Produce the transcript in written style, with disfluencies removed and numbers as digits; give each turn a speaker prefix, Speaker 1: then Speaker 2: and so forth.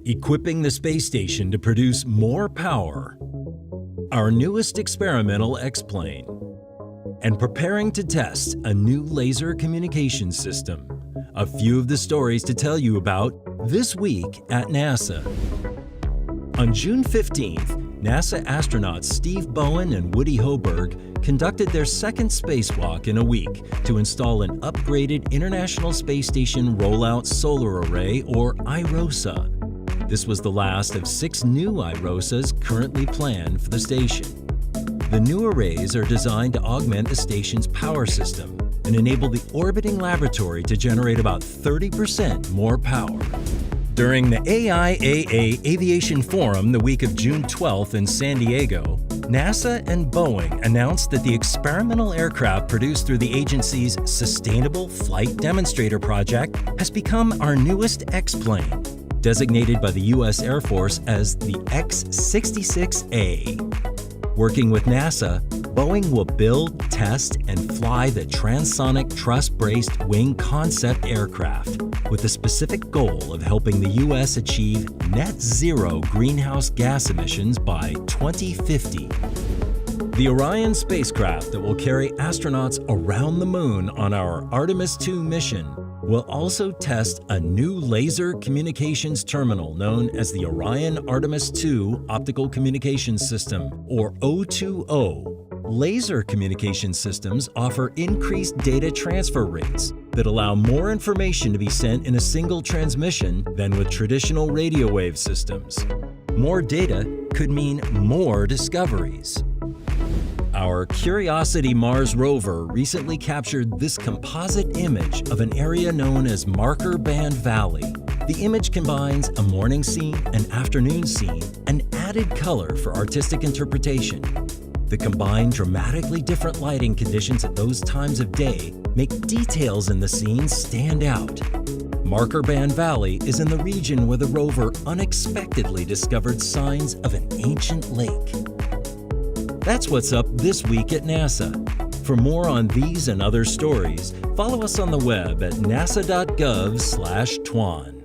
Speaker 1: equipping the space station to produce more power, our newest experimental X-plane, and preparing to test a new laser communication system. A few of the stories to tell you about this week at NASA. On June 15th, NASA astronauts Steve Bowen and Woody Hoburg conducted their second spacewalk in a week to install an upgraded International Space Station Rollout Solar Array, or IROSA. This was the last of 6 new IROSAs currently planned for the station. The new arrays are designed to augment the station's power system and enable the orbiting laboratory to generate about 30% more power. During the AIAA Aviation Forum the week of June 12th in San Diego, NASA and Boeing announced that the experimental aircraft produced through the agency's Sustainable Flight Demonstrator project has become our newest X-plane, designated by the U.S. Air Force as the X-66A. Working with NASA, Boeing will build, test, and fly the transonic truss-braced wing concept aircraft with the specific goal of helping the U.S. achieve net zero greenhouse gas emissions by 2050. The Orion spacecraft that will carry astronauts around the moon on our Artemis II mission will also test a new laser communications terminal known as the Orion Artemis II Optical Communications System, or O2O. Laser communication systems offer increased data transfer rates that allow more information to be sent in a single transmission than with traditional radio wave systems. More data could mean more discoveries. Our Curiosity Mars rover recently captured this composite image of an area known as Marker Band Valley. The image combines a morning scene, an afternoon scene, and added color for artistic interpretation. The combined dramatically different lighting conditions at those times of day make details in the scene stand out. Marker Band Valley is in the region where the rover unexpectedly discovered signs of an ancient lake. That's what's up this week at NASA. For more on these and other stories, follow us on the web at nasa.gov/twan.